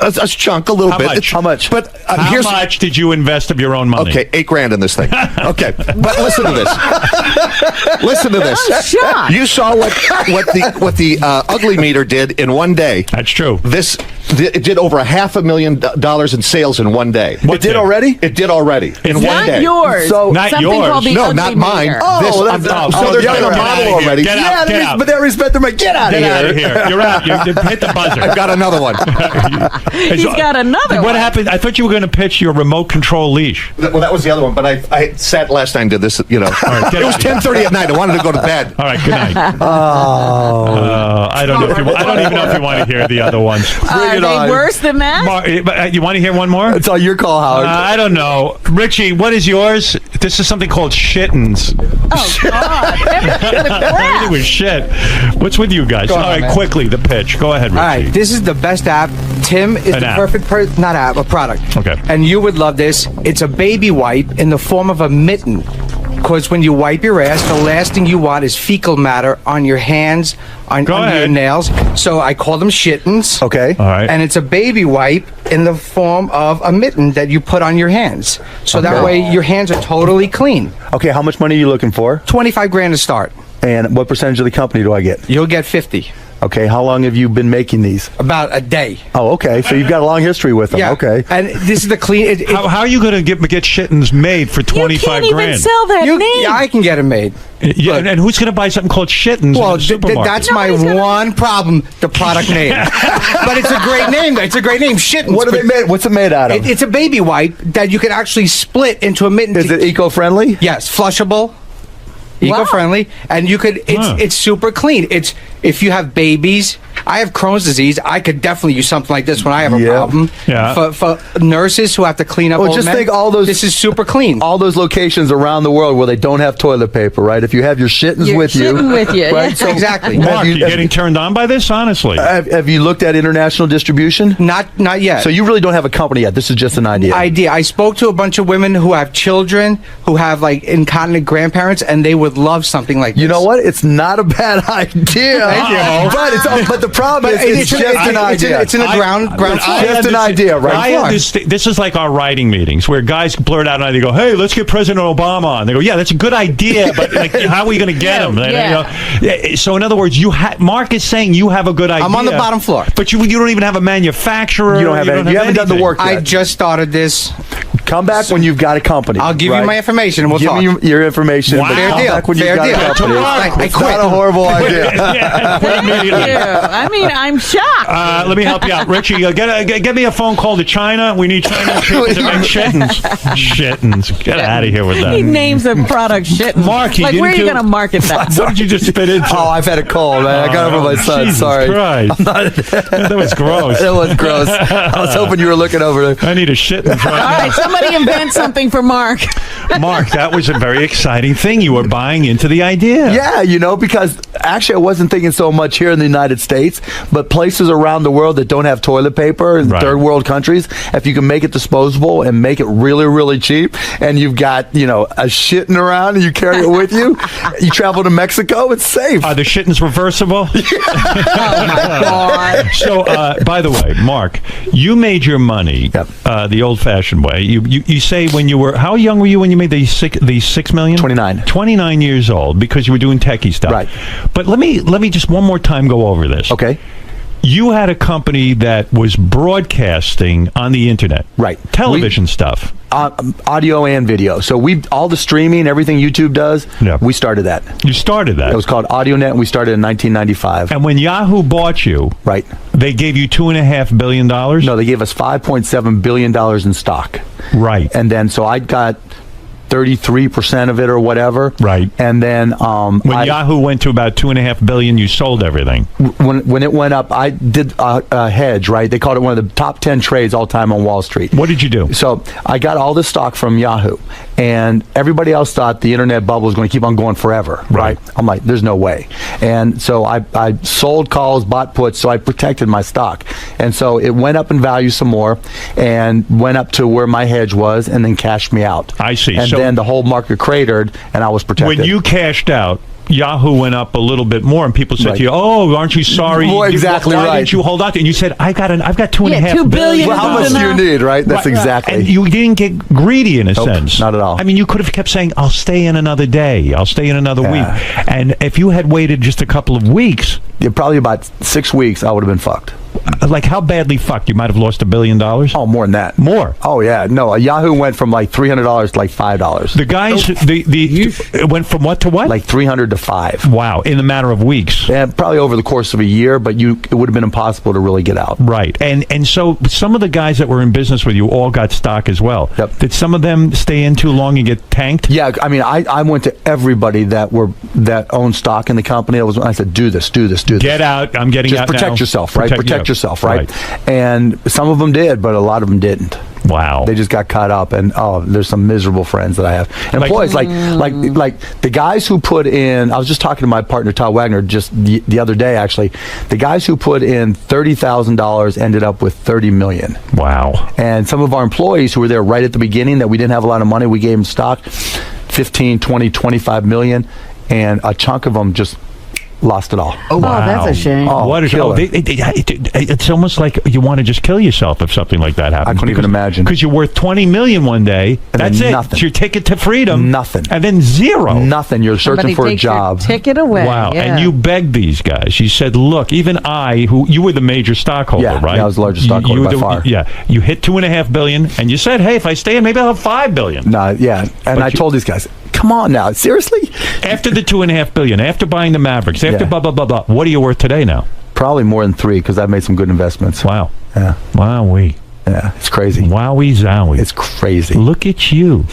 A chunk, a little How bit. much? How much? But How here's much did you invest of your own money? okay, $8,000 in this thing. Okay, but listen to this. Listen to this. I'm shocked. You saw what the ugly meter did in one day. That's true. It did over $500,000 in sales in one day. What It did thing? already? It did already in one Not day. yours. So- Not Something yours. called the No, ugly not mine. meter. This, Oh, I'm- that's- so oh, they're the doing other a one. model Get out of here. already. Get out. Yeah, Get out. but they respect their money. Get out of Get here. out of here. You're out. You hit the buzzer. I've got another one. He's got another What one. happened? I thought you were going to pitch your remote control leash. Well, that was the other one, but I sat last night and did this. right, get It was out of here. 10:30 at night. I wanted to go to bed. All right. Good night. I don't know if you. I don't even know if you want to hear the other ones. All it they on. worse than that? You want to hear one more? It's all your call, Howard. I don't know. Richie, what is yours? This is something called shittins. Oh, God. Everything with crap. Everything was shit. What's with you guys? Go All on, right, man. quickly, the pitch. Go ahead, Richie. All right, this is the best app. Tim is An the app. perfect person. Not app, a product. Okay. And you would love this. It's a baby wipe in the form of a mitten. Because when you wipe your ass, the last thing you want is fecal matter on your hands, under your ahead. nails. So I call them shittins. Okay. All right. And it's a baby wipe in the form of a mitten that you put on your hands. So that Okay. way your hands are totally clean. Okay, how much money are you looking for? 25 grand to start. And what percentage of the company do I get? You'll get 50. Okay, how long have you been making these? About a day. Oh, okay. So you've got a long history with them. Yeah. Okay. And this is the clean. How are you going to get shittins made for 25 You can't grand? even sell that name. Yeah, I can get it made. Yeah, and who's going to buy something called shittins Well, in the supermarket? that's my Nobody's gonna- one problem, the product name. But it's a great name. It's a great name. Shittins. What are they made? What's it made out of? It's a baby wipe that you can actually split into a mitten. Is it eco-friendly? Yes, flushable, eco-friendly, and you could. It's super clean. It's if you have babies. I have Crohn's disease. I could definitely use something like this when I have a Yeah. problem. Yeah. For nurses who have to clean up. Well, old just men, think all those. This is super clean. All those locations around the world where they don't have toilet paper, right? If you have your shittins You're with you, shitting with you, right? yeah. So Exactly. Mark, have you, you, getting turned on by this? Honestly. have you looked at international distribution? Not yet. So you really don't have a company yet. This is just an idea. Idea. I spoke to a bunch of women who have children who have like incontinent grandparents, and they would love something like this. You know what? It's not a bad idea. Thank you. But the problem is, it's just an idea. It's in a ground floor. Just an idea, right? I understand. This is like our writing meetings where guys blurt out an idea. They go, "Hey, let's get President Obama on." They go, "Yeah, that's a good idea, but like, how are we going to get him?" Yeah. So in other words, Mark is saying you have a good idea. I'm on the bottom floor. but you don't even have a manufacturer. You don't have any. You haven't done the anything. work yet. I just started this. Come back when you've got a company. I'll give right? you my information and we'll Give talk. me your information. Wow. but Fair come deal. back when you've Fair got deal. a company. I It's quit. not a horrible idea. Yeah, quit Thank immediately. you. I mean, I'm shocked. Let me help you out, Richie. Get me a phone call to China. We need China people to make shittins. Shittins. Get out of here with He that. names a product shit. Mark, he like, didn't where are you do- going to market that? What did you just spit into? Oh, I've had a cold, man. I got over my son. Jesus Sorry. Christ. That was gross. That was gross. I was hoping you were looking over there. I need a shittins All right right, somebody invent something for Mark. now. Mark, that was a very exciting thing. You were buying into the idea. Yeah, because actually I wasn't thinking so much here in the United States, but places around the world that don't have toilet paper in Right. third world countries, if you can make it disposable and make it really, really cheap, and you've got, a shitting around and you carry it with you, you travel to Mexico, it's safe. Are the shittins reversible? Oh, my God. So, by the way, Mark, you made your money the old-fashioned way. You say when you were, how young were you when you made the $6 million? 29. 29 years old, because you were doing techie stuff. Right. But let me just one more time go over this. Okay. You had a company that was broadcasting on the internet. Right. Television stuff. Audio and video. So all the streaming, everything YouTube does, we started that. You started that. It was called AudioNet, and we started in 1995. And when Yahoo bought you, Right. they gave you $2.5 billion? No, they gave us $5.7 billion in stock. Right. And then, so I got 33% of it or whatever. Right. And then When Yahoo went to about $2.5 billion, you sold everything. when it went up, I did a hedge, right? They called it one of the top 10 trades all time on Wall Street. What did you do? So I got all this stock from Yahoo, and everybody else thought the internet bubble was going to keep on going forever, right? I'm like, there's no way. And so I sold calls, bought puts, so I protected my stock. And so it went up in value some more and went up to where my hedge was and then cashed me out. I see. And So then the whole market cratered and I was protected. when you cashed out, Yahoo went up a little bit more, and people said Right. to you, "Oh, aren't you sorry? Well, exactly Why right. didn't you hold on to it?" And you said, "I've got $2.5 $2 billion. Well, how much do you need, right? That's exactly. And you didn't get greedy in a Nope, sense. not at all. I mean, you could have kept saying, "I'll stay in another day. I'll stay in another week." And if you had waited just a couple of weeks, Probably about 6 weeks, I would have been fucked. like how badly fucked? You might have lost $1 billion. Oh, more than that. More. Oh yeah, no. Yahoo went from like $300 to like $5. The guys, it went from what to what? Like 300 to 5. Wow, in a matter of weeks. Yeah, probably over the course of a year, but it would have been impossible to really get out. Right, and so some of the guys that were in business with you all got stock as well. Yep. Did some of them stay in too long and get tanked? Yeah, I mean, I went to everybody that owned stock in the company. I said, do this. Get out. I'm getting Just out protect now. yourself, right? Protect protect yourself, right? And some of them did, but a lot of them didn't. Wow. They just got caught up, and there's some miserable friends that I have. And employees, like the guys who put in, I was just talking to my partner, Todd Wagner, just the other day, actually. The guys who put in $30,000 ended up with $30 million. Wow. And some of our employees who were there right at the beginning that we didn't have a lot of money, we gave them stock, 15, 20, 25 million, and a chunk of them just lost it all. Oh, wow. That's a shame. What a shame. It's almost like you want to just kill yourself if something like that happens. I couldn't even imagine. Because you're worth $20 million one day. And that's it. Nothing. It's your ticket to freedom. Nothing. And then zero. Nothing. You're searching for a job. Ticket away. Wow. Yeah. And you begged these guys. You said, look, even you were the major stockholder, right? Yeah, I was the largest stockholder by far. Yeah. You hit $2.5 billion, and you said, hey, if I stay in, maybe I'll have $5 billion. No, yeah. And I told these guys, come on now, seriously? After the $2.5 billion, after buying the Mavericks, after blah, blah, blah, blah, what are you worth today now? Probably more than 3, because I've made some good investments. Wow. Yeah. Wowee. Yeah, it's crazy. Wowie zowie. It's crazy. Look at you.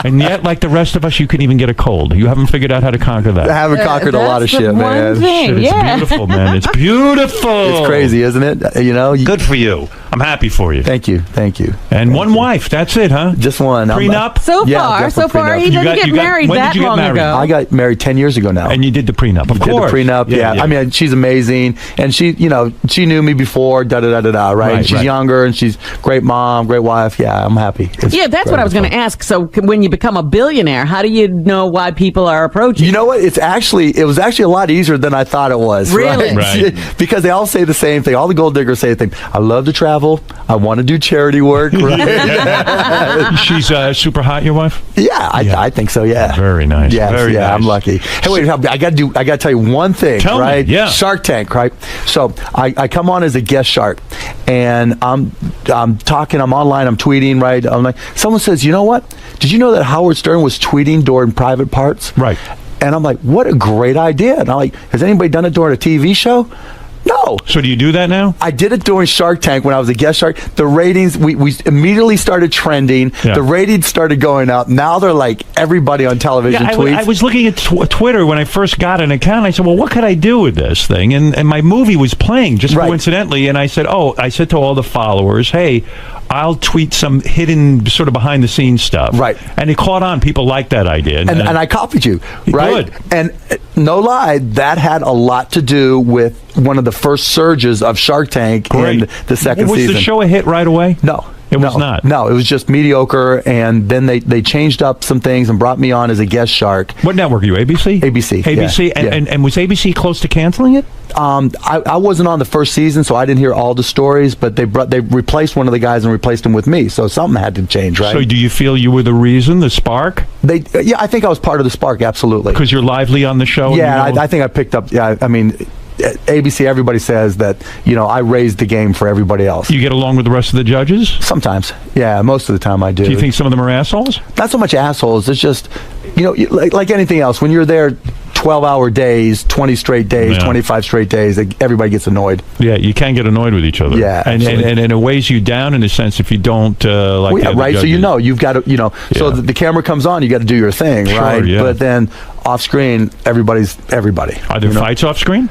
And yet, like the rest of us, you can even get a cold. You haven't figured out how to conquer that. I haven't conquered a lot of shit, man. It's beautiful, man. It's beautiful. It's crazy, isn't it? You know? Good for you. I'm happy for you. Thank you. Thank you. And one wife. That's it, huh? Just one. Prenup? So far, he didn't get married that long ago. I got married 10 years ago now. And you did the prenup, of course. Did the prenup, yeah. I mean, she's amazing. And she knew me before, da-da-da-da-da, right? And she's younger, and she's great mom, great wife. Yeah, I'm happy. That's what I was going to ask. So when you become a billionaire, how do you know why people are approaching? You know what? It was actually a lot easier than I thought it was. Really? Right? Because they all say the same thing. All the gold diggers say the thing. I love to travel. I want to do charity work. Right? She's super hot, your wife? Yeah, I think so. Yeah. Very nice. Yes, Very nice. I'm lucky. Hey, wait, I got to tell you one thing. Tell right? me. Yeah. Shark Tank, right? So I come on as a guest shark, and I'm talking. I'm online. I'm tweeting. Right? I'm like, someone says, you know what? Did you know that Howard Stern was tweeting during private parts? Right. And I'm like, what a great idea. And I'm like, has anybody done it during a TV show? No. So do you do that now? I did it during Shark Tank when I was a guest shark. The ratings, we immediately started trending. Yeah. The ratings started going up. Now they're like everybody on television tweets. I was looking at Twitter when I first got an account. I said, well, what could I do with this thing? And my movie was playing just coincidentally. And I said to all the followers, hey, I'll tweet some hidden sort of behind the scenes stuff. Right. And it caught on. People liked that idea. And I copied you. Right. Good. And no lie, that had a lot to do with one of the first surges of Shark Tank in the second season. Was the show a hit right away? No. It was not. No, it was just mediocre, and then they changed up some things and brought me on as a guest shark. What network are you, ABC? ABC. ABC, yeah. And was ABC close to canceling it? I wasn't on the first season, so I didn't hear all the stories, but they replaced one of the guys and replaced him with me, so something had to change, right? So do you feel you were the reason, the spark? I think I was part of the spark, absolutely. Because you're lively on the show? Yeah, I think I picked up, I mean... ABC, everybody says that, I raised the game for everybody else. You get along with the rest of the judges? Sometimes. Yeah, most of the time I do. Do you think some of them are assholes? Not so much assholes. It's just, like anything else, when you're there 12-hour days, 20 straight days, 25 straight days, everybody gets annoyed. Yeah, you can get annoyed with each other. Yeah. And it weighs you down in a sense if you don't like the other right? judges. So you've got to, so the camera comes on, you got to do your thing, right? Yeah. But then off screen, everybody's everybody. Are there fights off screen?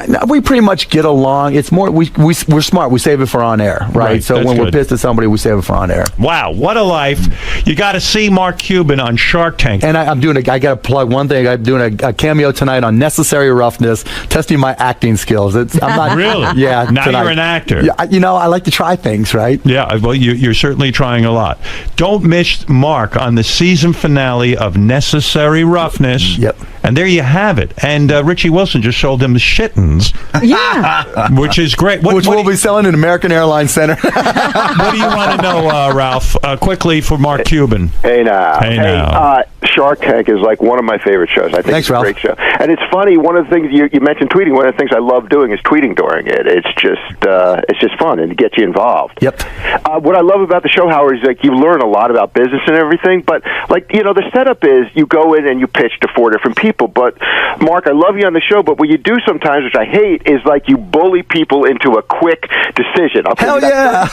No, we pretty much get along. It's more we're smart. We save it for on air, right? So when we're pissed at somebody, we save it for on air. Wow, what a life! You got to see Mark Cuban on Shark Tank. And I got to plug one thing. I'm doing a cameo tonight on Necessary Roughness, testing my acting skills. I'm not really. Yeah. Now tonight. you're an actor. Yeah, I like to try things, right? Yeah. Well, you're certainly trying a lot. Don't miss Mark on the season finale of Necessary Roughness. Yep. And there you have it. And Richie Wilson just sold him the shittins. Yeah. Which is great. Which we'll be selling in American Airlines Center. What do you want to know, Ralph? Quickly for Mark Cuban. Hey, now. Shark Tank is like one of my favorite shows. I think it's a great show. And it's funny, one of the things you mentioned tweeting, one of the things I love doing is tweeting during it. It's just fun and it gets you involved. Yep. What I love about the show, Howard, is like you learn a lot about business and everything, but the setup is you go in and you pitch to 4 different people. people. But Mark, I love you on the show, but what you do sometimes, which I hate, is like you bully people into a quick decision. Hell yeah!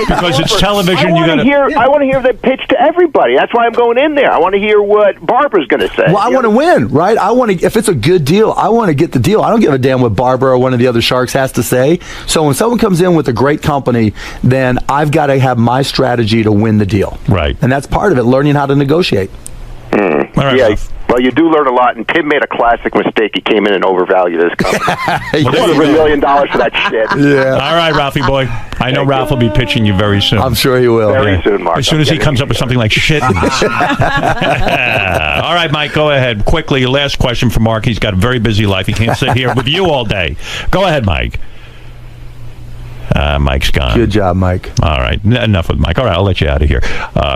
Because it's television. I want to hear the pitch to everybody. That's why I'm going in there. I want to hear what Barbara's going to say. Well, I want to win, right? I want to. If it's a good deal, I want to get the deal. I don't give a damn what Barbara or one of the other sharks has to say. So when someone comes in with a great company, then I've got to have my strategy to win the deal. Right. And that's part of it, learning how to negotiate. All right, yeah. Well, you do learn a lot, and Tim made a classic mistake. He came in and overvalued his company. He wanted $1 million for that shit. Yeah. All right, Ralphie boy. I know Ralph will be pitching you very soon. I'm sure he will. Very soon, Mark. As soon as he comes up with something like shit. All right, Mike, go ahead. Quickly, last question for Mark. He's got a very busy life. He can't sit here with you all day. Go ahead, Mike. Mike's gone. Good job, Mike. All right. Enough with Mike. All right, I'll let you out of here.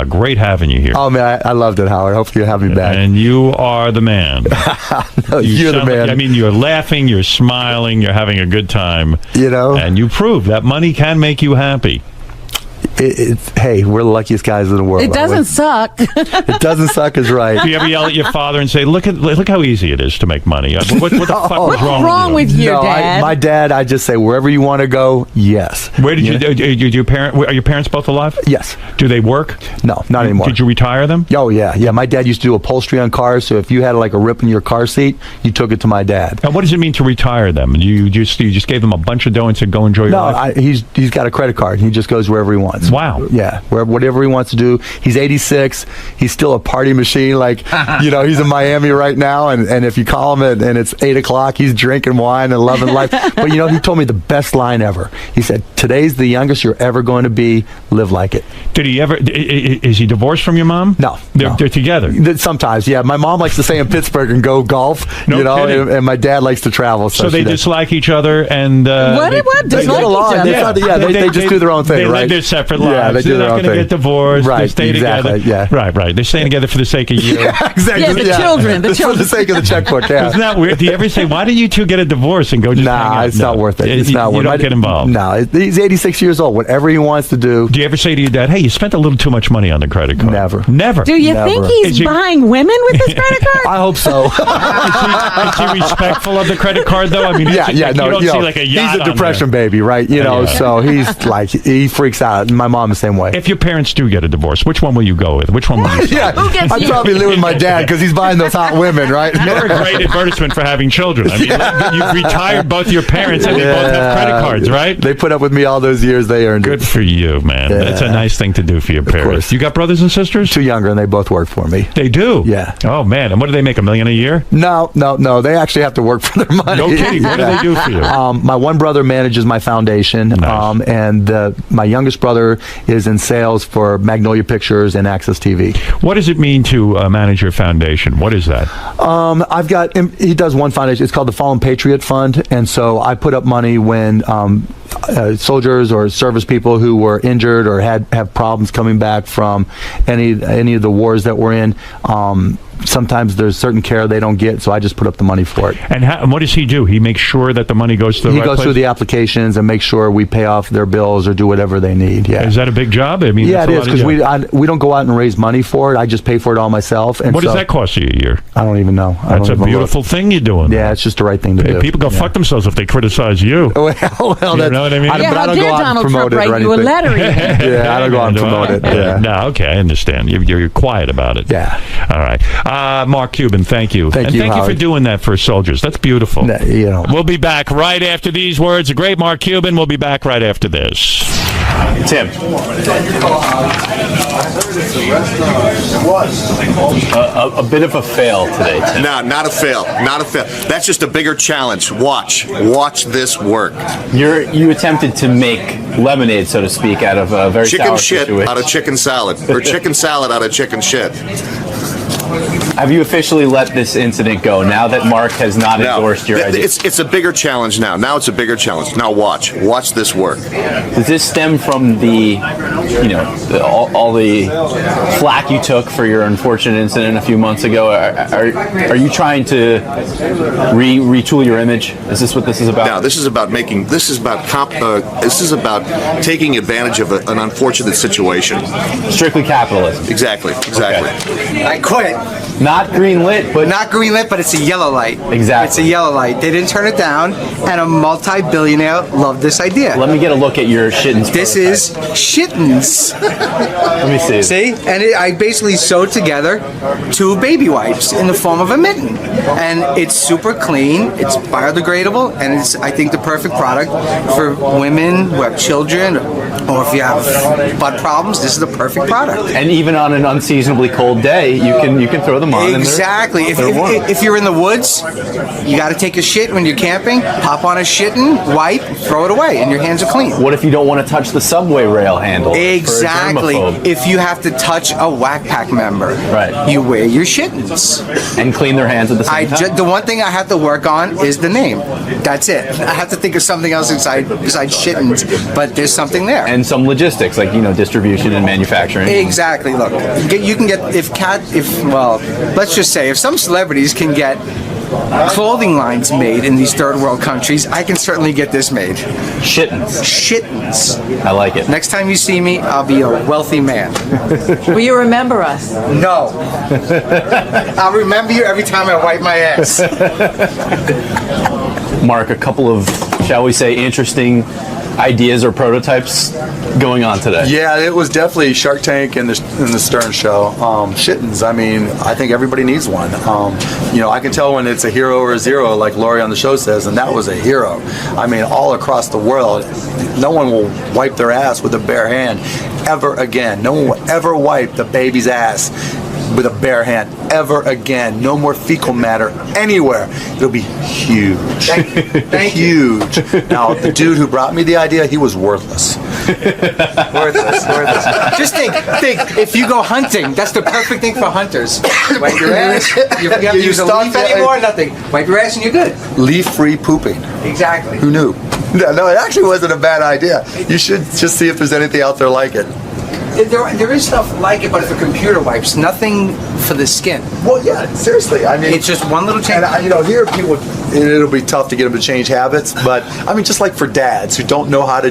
Great having you here. Oh, man, I loved it, Howard. Hopefully you'll have me back. And you are the man. No, you're the man. I mean, you're laughing, you're smiling, you're having a good time. You know? And you prove that money can make you happy. Hey, we're the luckiest guys in the world. It doesn't suck. It doesn't suck is right. Do you ever yell at your father and say, "Look how easy it is to make money"? What the fuck was wrong with you, no, Dad? My dad, I just say wherever you want to go. Yes. Where did are your parents both alive? Yes. Do they work? No, not anymore. Did you retire them? Oh yeah. My dad used to do upholstery on cars. So if you had like a rip in your car seat, you took it to my dad. And what does it mean to retire them? You just gave them a bunch of dough and said, "Go enjoy your life." No, he's got a credit card. He just goes wherever he wants. Wow. Yeah. Whatever he wants to do. He's 86. He's still a party machine. Like, he's in Miami right now, and if you call him and it's 8 o'clock, he's drinking wine and loving life. But he told me the best line ever. He said, "Today's the youngest you're ever going to be. Live like it." Did he ever? Is he divorced from your mom? No. They're together. Sometimes, yeah. My mom likes to stay in Pittsburgh and go golf. Kidding. And my dad likes to travel. So they dislike each other and what dislike each other? They just do their own thing, they right? Live their separate lives. Yeah, they do their own thing. They're not going to get divorced. Right, They stay exactly, together. yeah. Right. They're staying together for the sake of you. Yeah, exactly. Yeah, the children. It's for the sake of the checkbook, yeah. Isn't that weird? Do you ever say, "Why don't you two get a divorce and go just hang out?" It's not worth it. It's not worth it. You don't get involved. No, he's 86 years old. Whatever he wants to do. Do you ever say to your dad, "Hey, you spent a little too much money on the credit card"? Never. Do you think he's buying women with his credit card? I hope so. Is he respectful of the credit card, though? I mean, you don't see like a yacht. He's a depression baby, right? So he's like, he freaks out. My mom the same way. If your parents do get a divorce, which one will you go with? Which one will you? I'd probably live with my dad because he's buying those hot women, right? You're a great advertisement for having children. I mean, you've retired both your parents and they both have credit cards, right? They put up with me all those years. They earned Good for you, man. Yeah. That's a nice thing to do for your parents. You got brothers and sisters? 2 younger, and they both work for me. They do? Yeah. Oh, man. And what do they make, $1 million a year? No. They actually have to work for their money. No kidding. What do they do for you? My one brother manages my foundation, Nice. And my youngest brother is in sales for Magnolia Pictures and Access TV. What does it mean to manage your foundation? What is that? He does one foundation. It's called the Fallen Patriot Fund, and so I put up money when soldiers or service people who were injured or have problems coming back from any of the wars that we're in. Sometimes there's certain care they don't get, so I just put up the money for it. And what does he do? He makes sure that the money goes to the right place? He goes through the applications and makes sure we pay off their bills or do whatever they need. Yeah. Is that a big job? I mean, yeah, it is, because we don't go out and raise money for it. I just pay for it all myself. And what does that cost you a year? I don't even know. That's a beautiful thing you're doing. Yeah, it's just the right thing to do. People go fuck themselves if they criticize you. Well, you know what I mean? But I don't go out and promote it or anything. You a letter Yeah, I don't go out and promote it. Yeah. No, okay, I understand. You're quiet about it. Yeah. All right. Mark Cuban, thank you. Thank you, for doing that for soldiers. That's beautiful. We'll be back right after these words. The great Mark Cuban will be back right after this. Tim. A bit of a fail today, Tim. No, not a fail. Not a fail. That's just a bigger challenge. Watch this work. You attempted to make lemonade, so to speak, out of a very chicken sour shit situation. out of chicken salad, or chicken salad out of chicken shit. Have you officially let this incident go now that Mark has not endorsed your idea? It's a bigger challenge now. Now it's a bigger challenge. Now watch this work. Does this stem from all the flack you took for your unfortunate incident a few months ago? Are you trying to retool your image? Is this what this is about? No, this is about taking advantage of an unfortunate situation. Strictly capitalism. Exactly. Okay. I quit. Not green lit, but not green lit, but it's a yellow light. Exactly. It's a yellow light. They didn't turn it down, and a multi-billionaire loved this idea. Let me get a look at your Shittens. This is Shittens. Let me see. See? And I basically sewed together 2 baby wipes in the form of a mitten. And it's super clean, it's biodegradable, and it's, I think, the perfect product for women who have children, or if you have butt problems, this is the perfect product. And even on an unseasonably cold day, you can throw them on. Exactly. And they're warm. If you're in the woods, you got to take a shit when you're camping, pop on a shitten, wipe, throw it away, and your hands are clean. What if you don't want to touch the subway rail handle? Exactly. If you have to touch a whack pack member, right, you wear your shittens and clean their hands at the same time. The one thing I have to work on is the name. That's it. I have to think of something else besides shittens, but there's something there. And some logistics, like distribution and manufacturing. Exactly. Look, you can get let's just say if some celebrities can get clothing lines made in these third world countries, I can certainly get this made. Shittens. Shittens. I like it. Next time you see me, I'll be a wealthy man. Will you remember us? No. I'll remember you every time I wipe my ass. Mark, a couple of, shall we say, interesting ideas or prototypes going on today. Yeah, it was definitely Shark Tank and the Stern Show. Shittens, I mean, I think everybody needs one. I can tell when it's a hero or a zero, like Lori on the show says, and that was a hero. I mean, all across the world, no one will wipe their ass with a bare hand ever again. No one will ever wipe the baby's ass with a bare hand ever again. No more fecal matter anywhere. It'll be huge. Thank you. Huge. Now, the dude who brought me the idea, he was worthless. worthless. Just think, if you go hunting, that's the perfect thing for hunters. Wipe your ass. You have to use a leaf anymore, nothing. Wipe your ass and you're good. Leaf-free pooping. Exactly. Who knew? No, it actually wasn't a bad idea. You should just see if there's anything out there like it. There is stuff like it, but for computer wipes, nothing for the skin. Well, yeah, seriously. I mean, it's just one little change. And here people, it'll be tough to get them to change habits, but I mean, just like for dads who don't know how to,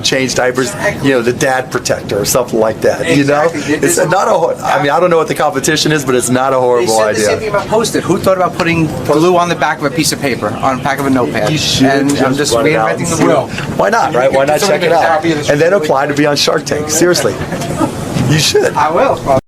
change diapers, the dad protector or something like that. Exactly. It's not a. I mean, I don't know what the competition is, but it's not a horrible idea. They said the same thing about Post-it. Who thought about putting glue on the back of a piece of paper, on the back of a notepad? You should. And I'm just reinventing the wheel. Why not? Right? Why not check it out and then apply to be on Shark Tank? Seriously, you should. I will.